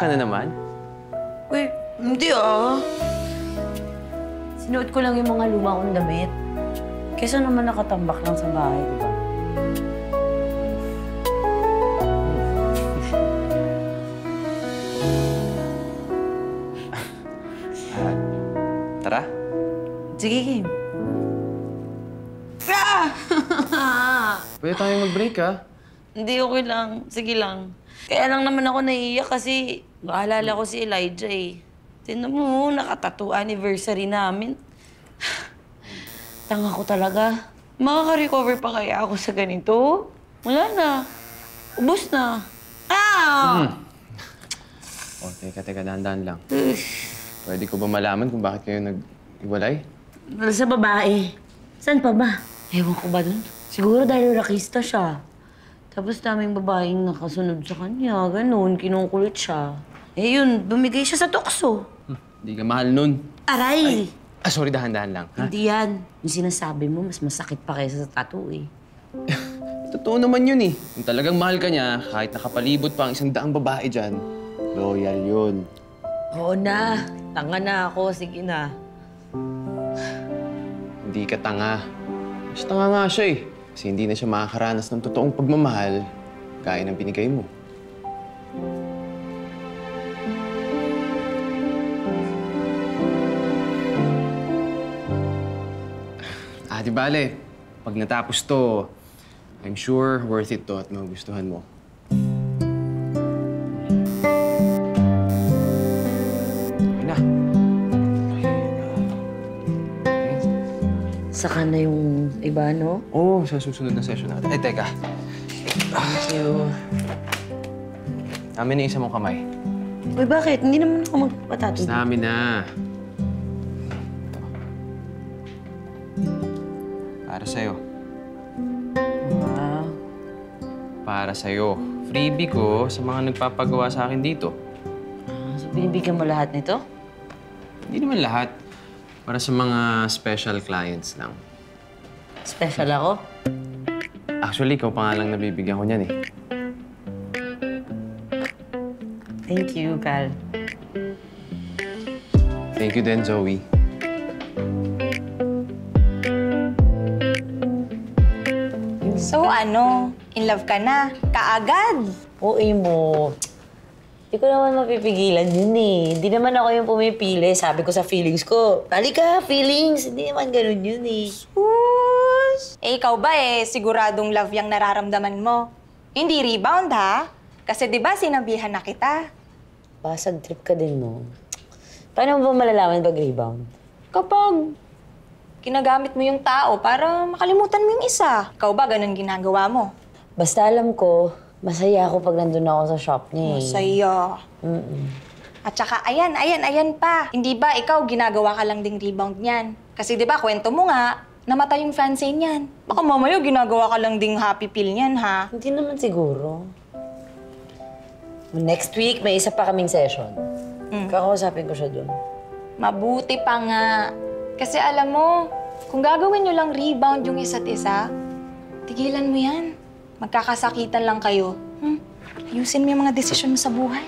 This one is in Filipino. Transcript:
ka na naman? Uy, hindi ah. Sinuot ko lang yung mga luma kong damit. Kesa naman nakatambak lang sa bahay, di ba? Tara. Sige, Kim. Pwede tayong mag-break, ha? Hindi, okay lang. Sige lang. Kaya lang naman ako naiiyak kasi naalala ko si Elijah eh. Tignan mo, nakatattoo anniversary namin. Tanga ko talaga. Makaka-recover pa kaya ako sa ganito? Wala na. Ubus na. Ah! O, teka, dahan-dahan lang. Pwede ko ba malaman kung bakit kayo nag-iwalay? Sa babae. Saan pa ba? Ewan ko ba dun? Siguro dahil rakista siya. Tapos daming babaeng nakasunod sa kanya. Ganun, kinukulit siya. Eh yun, bumigay siya sa tukso. Hindi ka mahal nun. Aray! Sorry, dahan-dahan lang, ha? Hindi yan. Yung sinasabi mo, mas masakit pa kaysa sa tattoo eh. Totoo naman yun eh. Kung talagang mahal ka niya, kahit nakapalibot pa ang 100 babae dyan, loyal yun. Oo na. Tanga na ako. Sige na. Hindi ka tanga. Mas tanga nga siya eh. Kasi hindi na siya makakaranas ng totoong pagmamahal gaya ng binigay mo. Di bale, pag natapos to, I'm sure worth it to at magugustuhan mo. Okay na. Saka na yung iba, no? Oo, sa susunod na session natin. Ay, teka. Thank you. Amin na isa mong kamay. Uy, bakit? Hindi naman ako magpatato. Sa amin na. Para sa'yo. Wow. Para sa'yo. Freebie ko sa mga nagpapagawa sa akin dito. So, binibigyan mo lahat nito? Hindi naman lahat. Para sa mga special clients lang. Special ako? Actually, ikaw pa nga lang nabibigyan ko niyan eh. Thank you, Cal. Thank you din, Zoe. So ano, in love ka na? Kaagad? Oo, mo. Hindi ko naman mapipigilan yun eh. Hindi naman ako yung pumipili. Sabi ko sa feelings ko, halika, feelings. Hindi naman ganun yun eh. Sus! Eh, ikaw ba siguradong love yung nararamdaman mo? Hindi rebound, ha? Kasi di ba sinabihan na kita? Basag trip ka din, no? Paano mo ba malalaman pag rebound? Kapag ginagamit mo yung tao para makalimutan mo yung isa. Ikaw ba ganun ginagawa mo? Basta alam ko, masaya ako pag nandun ako sa shop niya eh. Masaya. At saka, ayan pa. Hindi ba ikaw ginagawa ka lang ding rebound niyan? Kasi di ba kwento mo nga, namatay yung fancy niyan. Baka mamaya ginagawa ka lang ding happy pill niyan, ha? Hindi naman siguro. Next week, may isa pa kaming session. Kakausapin ko siya dun. Mabuti pa nga. Kasi alam mo, kung gagawin nyo lang rebound yung isa't isa, tigilan mo yan. Magkakasakitan lang kayo. Ayusin mo yung mga desisyon mo sa buhay.